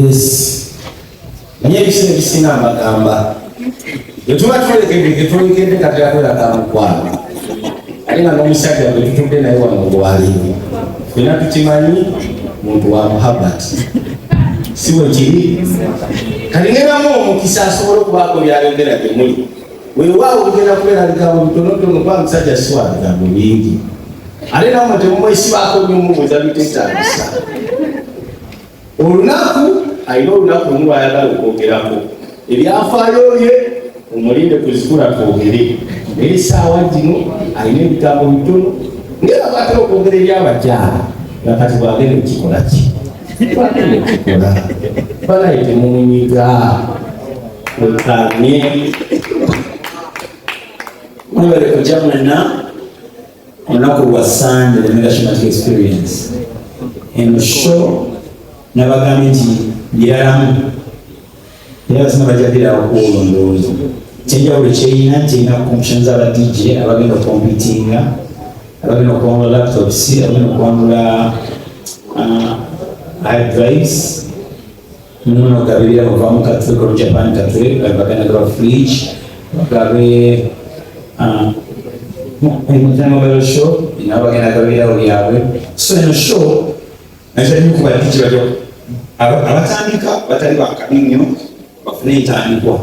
Yes. Niye bisinga amagamba. Yetuma tulekende kati yakola kamukwana. Alina n'omusajja bwe tutudde naye wano gwalimu. Fena tukimanyi muntu wa muhabbat. Siwe kiri. Kalingeramu omukisa asobola okubaako byayogera temuli. Weewaawo ogenda kweraliika mu bitonotono kuba musajja si wa bigambo bingi. Ate namwe temumwesibaako nnyo mumubuuza biteetaagisa. Olunaku alina olunaku lumu lwayagala okwogerako. Ebyafaayo bye omulinde kuzikula twogere. Naye essaawa gino alina ebigambo bitono ngera bwatera okwogera ebyabakyala nakati bwagenda okikola ki? Bwagenda okikola. Banaye temumunyiga. Mukanye. Mwebale kujja mwenna olunaku lwa Sunday the Mega Shematic Experience. Eno show nabagambye nti biralamu era basina bajjabira okuwolondooza kyenjawulo kyeyina nti competitions aba DJ abagenda okompitinga abagenda okuwangula laptops abagenda okuwangula hard drives muno gabibira muvamu katwe ko Japan katwe bagenda gaba fridge bagabe mobile shop inabagenda gabira olyabwe. So eno show najali kuba DJ bajo abatandika batali bakabi nnyo bafune entandikwa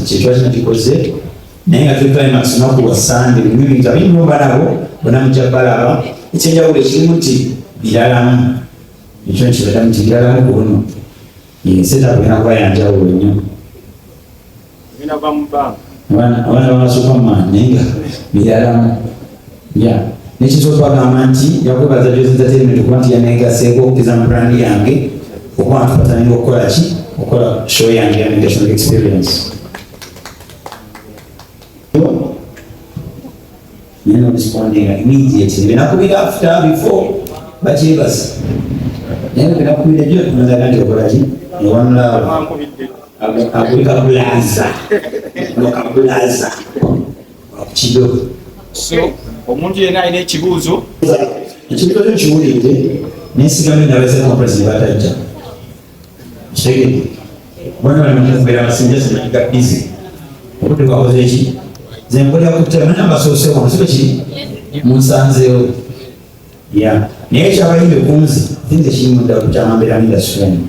kyekyo kikoze naye nga tulimax naku lwa Sunday ebintu abirimu balabo bona mujja balaba ekyenjawulo ekirimu nti biralamu ekyo nkibadamu nti biralamu ku buno seta kugenda kuba yanjawulo nnyo abaana bamasuperman naye nga biralamu nekyo twagamba nti yakwebaza Jozi Entertainment okuba nti yaneegaseeko okukiza mu brand yange okuba ntupatanira okukola ki okukola show yange ya Mega Shematic Experience. Neno responding immediately. Benakubira after before bakyebasa. Naye benakubira jjo tunazaga nti okola ki one love akubika bulaza nokabulaza kidogo. So omuntu yenna alina ekibuuzo ekibuuzo kiwulidde nesigamye nabese conference batajja kitegeere bwana balimukubeera abasinja sinakiga busy obudde bwakoze eki ze nkolera kutema naye mbasoose wano sibe kiri munsanzeewo naye ekyabayimbe kunzi things ekimudda kukyamambera industry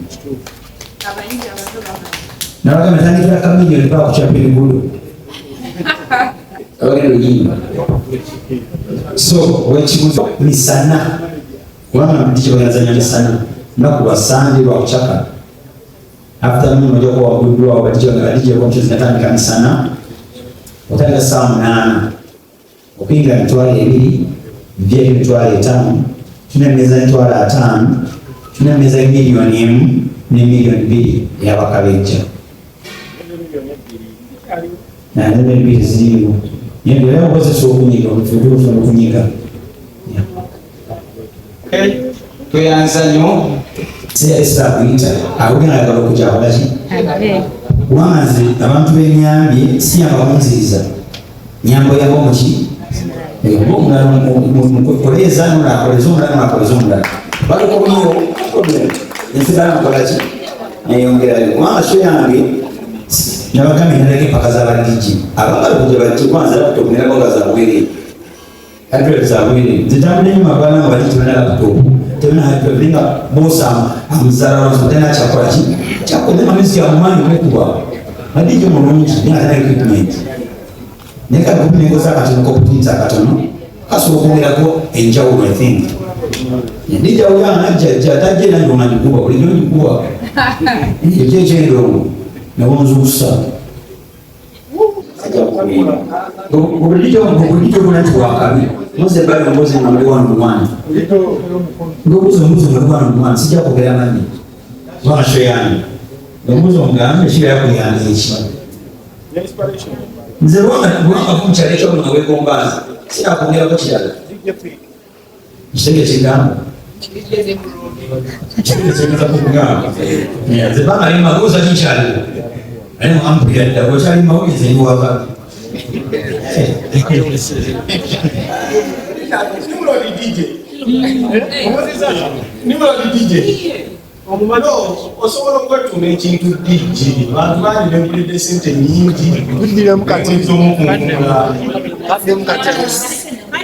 nabagamba tandikira kamiliyoni paka kukyapira eggulu abagenda oyimba. So wekibuzo misana kubanga ndikyebagazanya misana lunaku lwa Sunday lwakucaka after muno ojja kuba waguddwawo badijjekontizi natandika misana otandika saa 8 okuyingira emitwalo 2 vyeri emitwalo 5 tulina emmeeza emitwalo 5 tulina emmeeza miliyoni 1 ne miliyoni 2 eyabakabejja naye ebiri ziriwo yendo leo ukozesa okunyiga omufuduufu n'okunyiga tweyanza nnyo siyalisakuyita akugenda ayagala okukyawala ki wanze abantu b'enyambye siyamba kunziriza nyambo yabo muki koleza nolakoleza omulala nolakoleza omulala balokomuyo ensigala mukolaki neyongerayo kubanga sho yange nabagambye naleka empaka z'abadiji abagala okuja bati kwanza laptop nerakoga zabwere laptop zabwere zitambula ennyo abaana nga badiji bana laptop tebana laptop ninga bosa amuzala wansi tena kyakola ki kyakola amazzi amumanyi okukuba badiji mulungi ninga tena equipment naye kati kubi nengoza akatono kokutinza akatono kasobola okwongerako enjawulo I think ndijawulo anajja tajja nange omanyikuba bulijjo njikuba ekyo ekyendongo nabonzukusa obulijjo bunati wakabi muze bali mbozi nga muli wano mumwana ngobuzo mbuzo nga mwana mumwana sijja kwogera nange lwasho yange ngobuzo omugambe kiba yakuyanga eki nze lwanga kumukyalo ekyo nga weegombaza sinakwongerako kirala kitege kigamba kitegeeza kukugamba nze banga limagoza kikyaliwo ale muhampulira ddala okyali mawuliriza ebiwava Nimrod DJ omumalo osobola okwetuna ekintu DJ bantu bandi benkulidde sente nyingi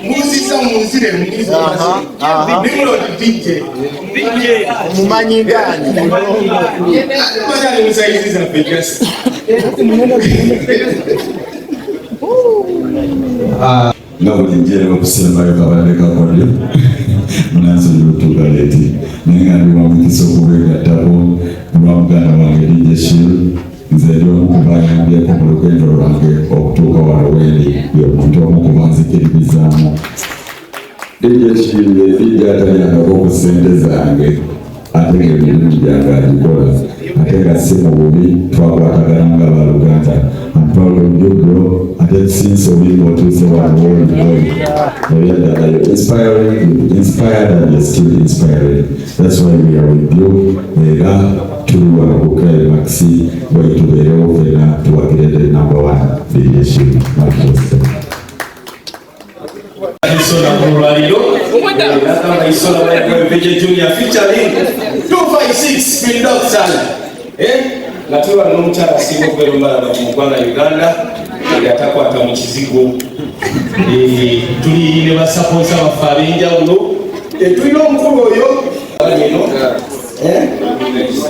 muzisa munzire mumanyi ngani musayiziza pejasi nga buli njera okusembayo kabadde kakodyo munansonyiwa otuuka leeti naye nga ndi wamukisa okubeegattako kulwa muganda wange DJ Shiru nze eri omu kubayambyeko mu lugendo lwange okutuuka wano wendi yomuntu omu kubanzikirizaamu DJ Shiru yedijja atalyangako ku ssente zange ate ng'emirimu gyange agikola ate nga si mu bubi twakwatagana nga baluganda ampawulo njogero ate since olinga otuuse wano woliboyi ebyadalayo inspired and you're still inspired. That's why we are with you. Era tuli wano ku Maxi bwe tubeerewo ffenna tuwakirede number 1 DJ Shiru. Isola kulwaliro nakamba isola bayepeje junior featuring 256 Spin Doctor natulwa n'omukyala asinga okubeera omubalaba mu ggwanga Uganda yatakwata mu kizigo tuli ne basaposa baffe ab'enjawulo tulina omukulu oyo eno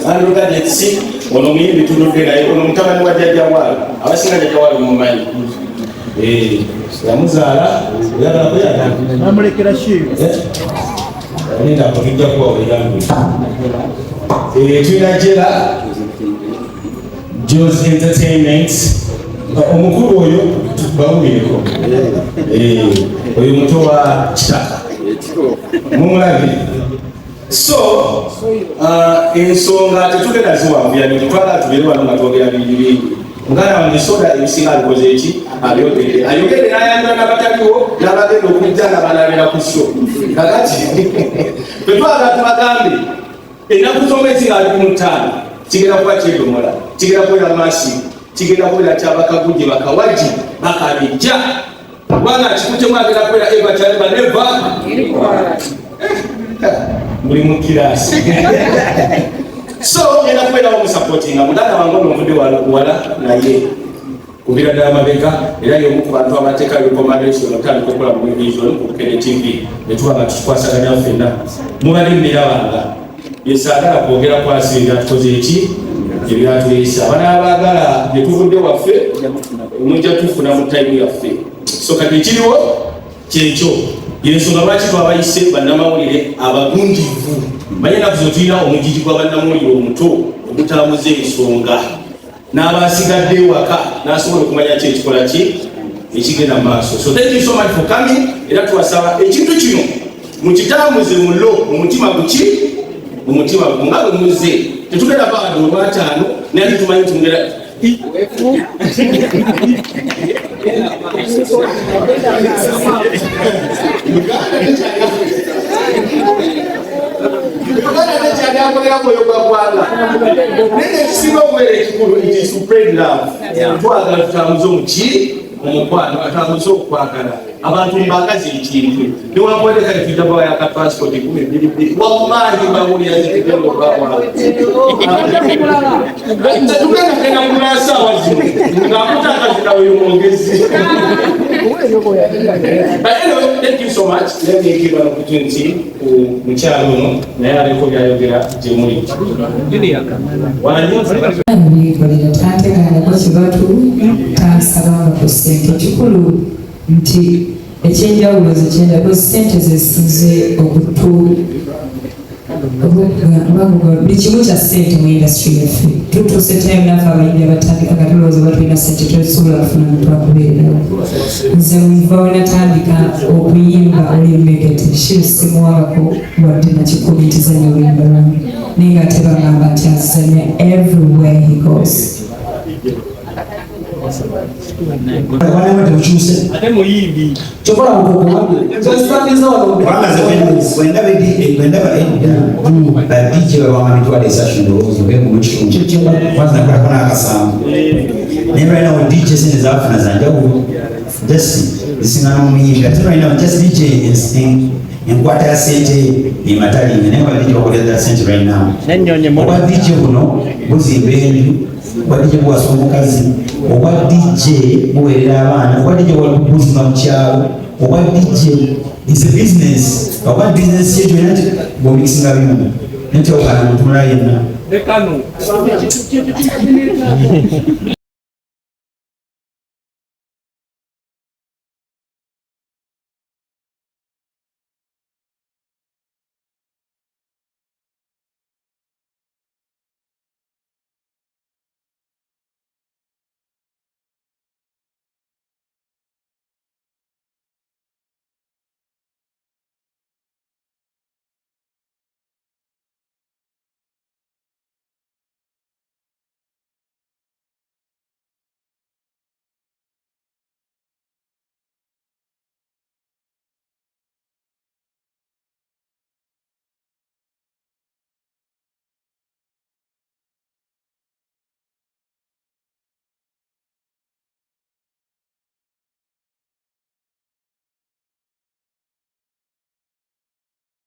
Andrew Gadgetsi ono muyimbi tuludde naye ono mutabani wa jjajja waalo abasinga jjajja waalo mumanyi yamuzaala oyagala kuyaga namulekera Shiru nenda kutujja kuwa weyangu tulina Jera Joe's Entertainment omukulu oyo bawulireko oyo muto wa kitaka mumulabe so ensonga tetugenda ziwanvuya netutwala tubeere wano nga twogera bingi muganda wange soda ebisinga alikoze eki abyogedde ayogedde n'ayambula n'abataliwo n'abagenda okujja n'abalabira ku sho kakati twetwaga tubagambe ennaku z'omwezi nga 15 kigenda kuba kyedomola kigenda kubeera masi kigenda kubeera kyabakagujje bakawaji bakabijja kubanga kikutemu agenda kubeera eva kyaleba neva muli mu kirasi so ngenda kubeerawo omusapootinga muganda wange ono nvudde wala naye kuviira ddala mabega era y'omu ku bantu abateeka recommendation otandika okukola mu vision ku Kene TV netuba nga tukikwasaganya ffenna mubali mmirabanga yesaagala kwogera kwasinga tukoze eki ebyatuleesa abanaabagala bye tuvudde waffe omujja tufuna mu tayimu yaffe so kati ekiriwo kyekyo yensonga lwaki twabayise bannamawulire abagunjivu manye ennaku zo tulina omugigi gwa bannamawulire omuto ogutalamuza ensonga n'abasigadde ewaka n'asobola okumanya ki ekikola ki ekigenda mu maaso. So thank you so much for coming era tuwasaba ekintu kino mukitambuze mulo omutima guki omutima nga bwe muzze tetugenda baada olwataano naye tumanyi tumugera twagala tutambuze omuki omukwano atambuze okukwagala abantu mbagazi ekintu niwakwoleka netujjabawa yaka transport 12 wamaanyi bawulira zitegendobawatetugenda kunasaawa zino ngamutakazinaweyo mwongezi. But anyway, thank you so much. Let me give an opportunity to mukyalo ono naye aliko byayogera gye muli tateganyako kibatu tansabanga ku ssente kikulu nti ekyenjawulo zekyendako ssente zesinze buli kimu kya ssente mu industry yaffe tutuuse time nafe abayimbi abatandika nga tulowooza oba tulina ssente tosobola kufuna muntu akubeererawo. Nze muva we natandika okuyimba olemmegete Shiru simuwabako wadde nakikubitizanya oluyimba lwange naye nga tebagamba nti azanya everywhere he goes. Wanawe tuchuse ate muyimbi Chokola mkoko zosipakiza wenda DJ wa mitwale session ndozo bego muchikunje kwanza nakona akasamu never know DJ sine zafu na zanjabu just isingana muyimbi ati right now just DJ and sing enkwata ya sente ematalinga naye oba DJ wakolera sente right now. Oba DJ buno buzimba enju, oba DJ buwasa omukazi, oba DJ buweerera abaana, oba DJ buzimba mu kyalo, oba DJ is a business. Oba business yetu yenati bomikisinga bimu nti okana muntu mulala yenna.